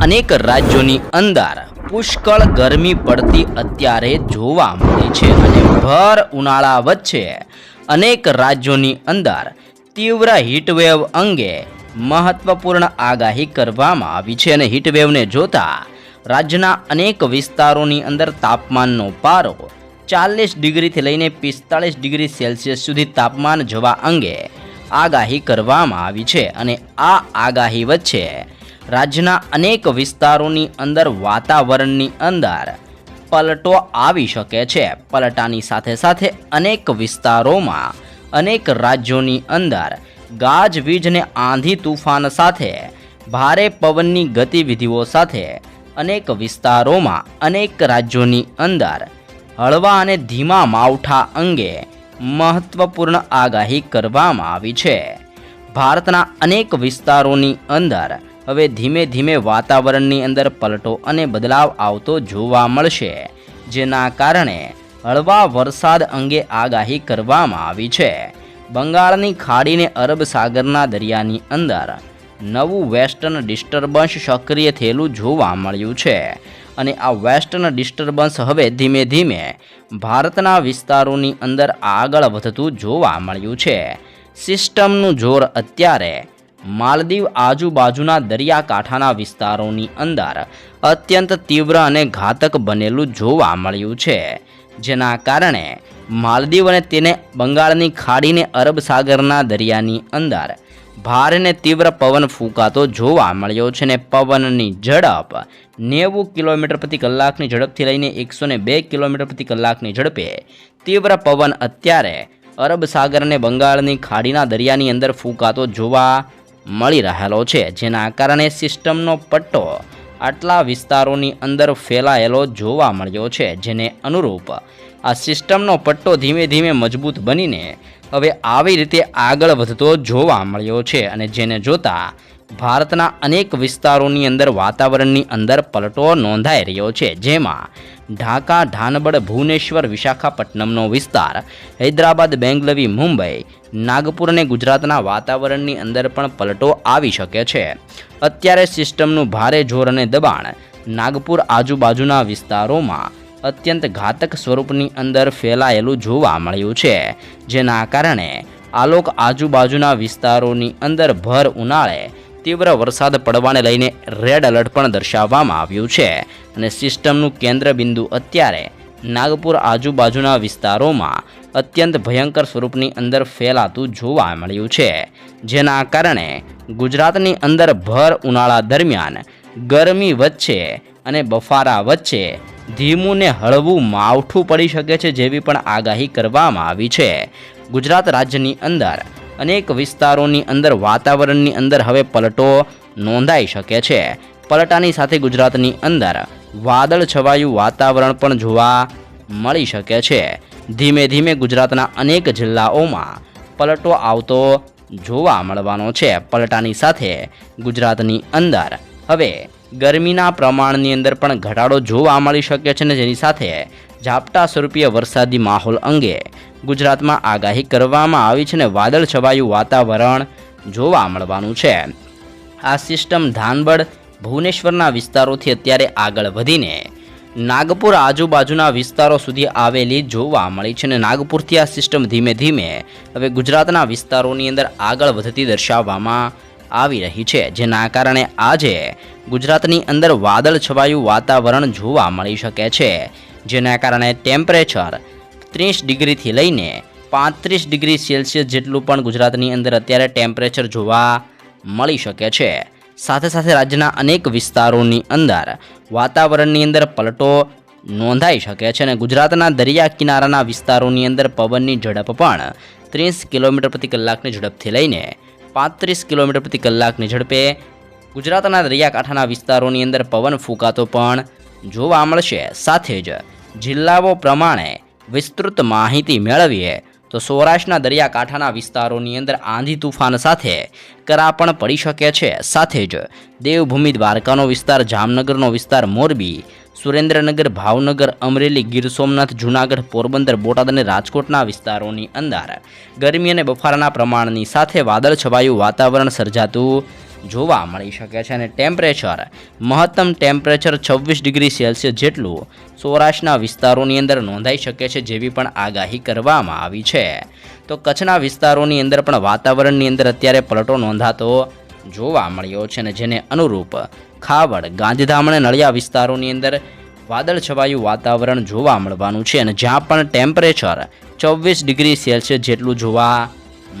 અનેક રાજ્યોની અંદર પુષ્કળ ગરમી પડતી અત્યારે જોવા મળી છે અને ભર ઉનાળા વચ્ચે અનેક રાજ્યોની અંદર તીવ્ર હીટવેવ અંગે મહત્વપૂર્ણ આગાહી કરવામાં આવી છે અને હીટવેવને જોતા રાજ્યના અનેક વિસ્તારોની અંદર તાપમાનનો પારો 40 ડિગ્રીથી લઈને 45 ડિગ્રી સેલ્સિયસ સુધી તાપમાન જવા અંગે આગાહી કરવામાં આવી છે અને આ આગાહી વચ્ચે રાજ્યના અનેક વિસ્તારોની અંદર વાતાવરણની અંદર પલટો આવી શકે છે. પલટાની સાથે સાથે અનેક વિસ્તારોમાં અનેક રાજ્યોની અંદર ગાજવીજ અને આંધી તુફાન સાથે ભારે પવનની ગતિવિધિઓ સાથે અનેક વિસ્તારોમાં અનેક રાજ્યોની અંદર હળવા અને ધીમા માવઠા અંગે મહત્વપૂર્ણ આગાહી કરવામાં આવી છે. ભારતના અનેક વિસ્તારોની અંદર હવે ધીમે ધીમે વાતાવરણની અંદર પલટો અને બદલાવ આવતો જોવા મળશે, જેના કારણે હળવા વરસાદ અંગે આગાહી કરવામાં આવી છે. બંગાળની ખાડીને અરબ સાગરના દરિયાની અંદર નવું વેસ્ટર્ન ડિસ્ટર્બન્સ સક્રિય થયેલું જોવા મળ્યું છે અને આ વેસ્ટર્ન ડિસ્ટર્બન્સ હવે ધીમે ધીમે ભારતના વિસ્તારોની અંદર આગળ વધતું જોવા મળ્યું છે. સિસ્ટમનું જોર અત્યારે માલદીવ આજુબાજુના દરિયાકાંઠાના વિસ્તારોની અંદર અત્યંત તીવ્ર અને ઘાતક બનેલું જોવા મળ્યું છે, જેના કારણે માલદીવ અને તેને બંગાળની ખાડીને અરબ સાગરના દરિયાની અંદર ભારે અને તીવ્ર પવન ફૂંકાતો જોવા મળ્યો છે અને પવનની ઝડપ 90 કિલોમીટર પ્રતિ કલાકની ઝડપથી લઈને 102 કિલોમીટર પ્રતિ કલાકની ઝડપે તીવ્ર પવન અત્યારે અરબ સાગર અને બંગાળની ખાડીના દરિયાની અંદર ફૂંકાતો જોવા મળી રહેલો છે, જેના કારણે સિસ્ટમનો પટ્ટો આટલા વિસ્તારોની અંદર ફેલાયેલો જોવા મળ્યો છે, જેને અનુરૂપ આ સિસ્ટમનો પટ્ટો ધીમે ધીમે મજબૂત બનીને હવે આવી રીતે આગળ વધતો જોવા મળ્યો છે અને જેને જોતા ભારતના અનેક વિસ્તારોની અંદર વાતાવરણની અંદર પલટો નોંધાઈ રહ્યો છે, જેમાં ઢાકા, ધાનબડ, ભુવનેશ્વર, વિશાખાપટ્ટનમનો વિસ્તાર, હૈદરાબાદ, બેંગલવી, મુંબઈ, નાગપુર અને ગુજરાતના વાતાવરણની અંદર પણ પલટો આવી શકે છે. અત્યારે સિસ્ટમનું ભારે જોર અને દબાણ નાગપુર આજુબાજુના વિસ્તારોમાં અત્યંત ઘાતક સ્વરૂપની અંદર ફેલાયેલું જોવા મળ્યું છે, જેના કારણે આલોક આજુબાજુના વિસ્તારોની અંદર ભર ઉનાળે તીવ્ર વરસાદ પડવાને લઈને રેડ એલર્ટ પણ દર્શાવવામાં આવ્યું છે અને સિસ્ટમનું કેન્દ્ર બિંદુ અત્યારે નાગપુર આજુબાજુના વિસ્તારોમાં અત્યંત ભયંકર સ્વરૂપની અંદર ફેલાતું જોવા મળ્યું છે, જેના કારણે ગુજરાતની અંદર ભર ઉનાળા દરમિયાન ગરમી વચ્ચે અને બફારા વચ્ચે ધીમું ને હળવું માવઠું પડી શકે છે, જેવી પણ આગાહી કરવામાં આવી છે. ગુજરાત રાજ્યની અંદર અનેક વિસ્તારોની અંદર વાતાવરણની અંદર હવે પલટો નોંધાઈ શકે છે. પલટાની સાથે ગુજરાતની અંદર વાદળ છવાયું વાતાવરણ પણ જોવા મળી શકે છે. ધીમે ધીમે ગુજરાતના અનેક જિલ્લાઓમાં પલટો આવતો જોવા મળવાનો છે. પલટાની સાથે ગુજરાતની અંદર હવે ગરમીના પ્રમાણની અંદર પણ ઘટાડો જોવા મળી શકે છે અને જેની સાથે ઝાપટા સ્વરૂપીય વરસાદી માહોલ અંગે ગુજરાતમાં આગાહી કરવામાં આવી છે અને વાદળ છવાયું વાતાવરણ જોવા મળવાનું છે. આ સિસ્ટમ ધાનબડ, ભુવનેશ્વરના વિસ્તારોથી અત્યારે આગળ વધીને નાગપુર આજુબાજુના વિસ્તારો સુધી આવેલી જોવા મળી છે અને નાગપુરથી આ સિસ્ટમ ધીમે ધીમે હવે ગુજરાતના વિસ્તારોની અંદર આગળ વધતી દર્શાવવામાં આવી રહી છે, જેના કારણે આજે ગુજરાતની અંદર વાદળ છવાયું વાતાવરણ જોવા મળી શકે છે, જેના કારણે ટેમ્પરેચર 30 ડિગ્રીથી લઈને 35 ડિગ્રી સેલ્સિયસ જેટલું પણ ગુજરાતની અંદર અત્યારે ટેમ્પરેચર જોવા મળી શકે છે. સાથે સાથે રાજ્યના અનેક વિસ્તારોની અંદર વાતાવરણની અંદર પલટો નોંધાઈ શકે છે અને ગુજરાતના દરિયા કિનારાના વિસ્તારોની અંદર પવનની ઝડપ પણ 30 કિલોમીટર પ્રતિ કલાકની ઝડપથી લઈને 35 કિલોમીટર પ્રતિ કલાકની ઝડપે ગુજરાતના દરિયાકાંઠાના વિસ્તારોની અંદર પવન ફૂંકાતો પણ જોવા મળશે. સાથે જ જિલ્લાઓ પ્રમાણે વિસ્તૃત માહિતી મેળવીએ તો સૌરાષ્ટ્રના દરિયાકાંઠાના વિસ્તારોની અંદર આંધી તુફાન સાથે કરા પણ પડી શકે છે. સાથે જ દેવભૂમિ દ્વારકાનો વિસ્તાર, જામનગરનો વિસ્તાર, મોરબી, સુરેન્દ્રનગર, ભાવનગર, અમરેલી, ગીર સોમનાથ, જૂનાગઢ, પોરબંદર, બોટાદ અને રાજકોટના વિસ્તારોની અંદર ગરમી અને બફારાના પ્રમાણની સાથે વાદળ છવાયું વાતાવરણ સર્જાતું જોવા મળી શકે છે અને ટેમ્પરેચર મહત્તમ ટેમ્પરેચર 26 ડિગ્રી સેલ્સિયસ જેટલું સૌરાષ્ટ્રના વિસ્તારોની અંદર નોંધાઈ શકે છે જેવી પણ આગાહી કરવામાં આવી છે. તો કચ્છના વિસ્તારોની અંદર પણ વાતાવરણની અંદર અત્યારે પલટો નોંધાતો જોવા મળ્યો છે અને જેને અનુરૂપ ખાવડ, ગાંધીધામ અને નળિયા વિસ્તારોની અંદર વાદળછવાયું વાતાવરણ જોવા મળવાનું છે અને જ્યાં પણ ટેમ્પરેચર 24 ડિગ્રી સેલ્સિયસ જેટલું જોવા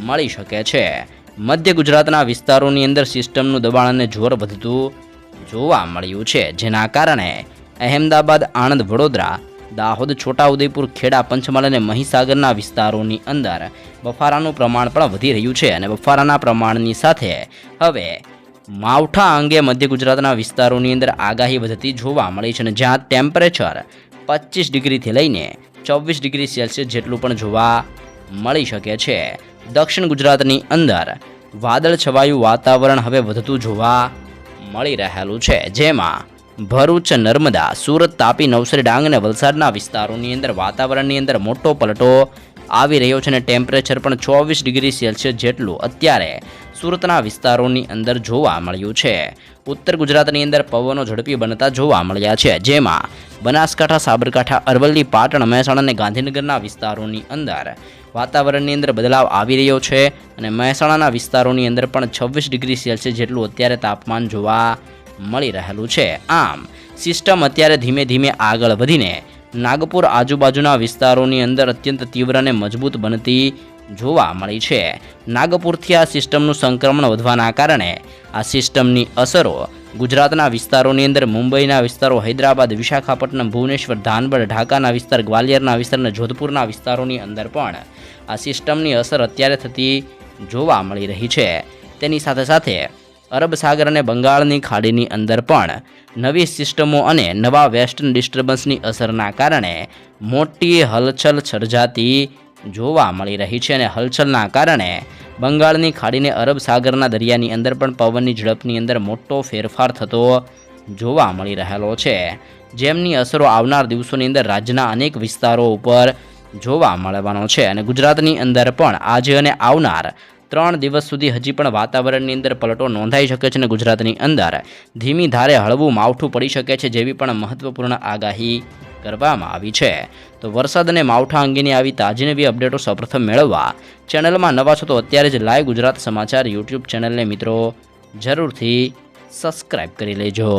મળી શકે છે. મધ્ય ગુજરાતના વિસ્તારોની અંદર સિસ્ટમનું દબાણ અને જોર વધતું જોવા મળ્યું છે, જેના કારણે અહેમદાબાદ, આણંદ, વડોદરા, દાહોદ, છોટાઉદેપુર, ખેડા, પંચમહાલ અને મહીસાગરના વિસ્તારોની અંદર બફારાનું પ્રમાણ પણ વધી રહ્યું છે અને બફારાના પ્રમાણની સાથે હવે માવઠા અંગે મધ્ય ગુજરાતના વિસ્તારોની અંદર આગાહી વધતી જોવા મળી છે અને જ્યાં ટેમ્પરેચર 25 ડિગ્રીથી લઈને 24 ડિગ્રી સેલ્સિયસ જેટલું પણ જોવા મળી શકે છે. દક્ષિણ ગુજરાતની અંદર વાદળછવાયું વાતાવરણ હવે વધતું જોવા મળી રહેલું છે, જેમાં ભરૂચ, નર્મદા, સુરત, તાપી, નવસારી, ડાંગ અને વલસાડના વિસ્તારોની અંદર વાતાવરણની અંદર મોટો પલટો આવી રહ્યો છે અને ટેમ્પરેચર પણ 24 ડિગ્રી સેલ્સિયસ જેટલું અત્યારે સુરતના વિસ્તારોની અંદર જોવા મળ્યું છે. ઉત્તર ગુજરાતની અંદર પવનો ઝડપી બનતા જોવા મળ્યા છે, જેમાં બનાસકાંઠા, સાબરકાંઠા, અરવલ્લી, પાટણ, મહેસાણા અને ગાંધીનગરના વિસ્તારોની અંદર વાતાવરણની અંદર બદલાવ આવી રહ્યો છે અને મહેસાણાના વિસ્તારોની અંદર પણ 26 ડિગ્રી સેલ્સિયસ જેટલું અત્યારે તાપમાન જોવા મળી રહેલું છે. આમ સિસ્ટમ અત્યારે ધીમે ધીમે આગળ વધીને નાગપુર આજુબાજુના વિસ્તારોની અંદર અત્યંત તીવ્ર અને મજબૂત બનતી જોવા મળી છે. નાગપુરથી આ સિસ્ટમનું સંક્રમણ વધવાના કારણે આ સિસ્ટમની અસરો ગુજરાતના વિસ્તારોની અંદર મુંબઈના વિસ્તારો, હૈદરાબાદ, વિશાખાપટ્ટનમ, ભુવનેશ્વર, ધાનબડ, ઢાકાના વિસ્તાર, ગ્વાલિયરના વિસ્તાર અને જોધપુરના વિસ્તારોની અંદર પણ આ સિસ્ટમની અસર અત્યારે થતી જોવા મળી રહી છે. તેની સાથે સાથે અરબ સાગર અને બંગાળની ખાડીની અંદર પણ નવી સિસ્ટમો અને નવા વેસ્ટર્ન ડિસ્ટર્બન્સની અસરના કારણે મોટી હલચલ સર્જાતી જોવા મળી રહી છે અને હલચલના કારણે બંગાળની ખાડીને અરબ સાગરના દરિયાની અંદર પણ પવનની ઝડપની અંદર મોટો ફેરફાર થતો જોવા મળી રહેલો છે, જેમની અસરો આવનાર દિવસોની અંદર રાજ્યના અનેક વિસ્તારો ઉપર જોવા મળવાનો છે અને ગુજરાતની અંદર પણ આજે અને આવનાર 3 દિવસ સુધી હજી પણ વાતાવરણની અંદર પલટો નોંધાઈ શકે છે અને ગુજરાતની અંદર ધીમી ધારે હળવું માવઠું પડી શકે છે જેવી પણ મહત્વપૂર્ણ આગાહી કરવામાં આવી છે. તો વરસાદ અને માવઠા અંગેની આવી તાજી નવી અપડેટો સૌપ્રથમ મેળવવા ચેનલમાં નવા છો તો અત્યારે જ લાઈવ ગુજરાત સમાચાર યુટ્યુબ ચેનલને મિત્રો જરૂરથી સબસ્ક્રાઈબ કરી લેજો.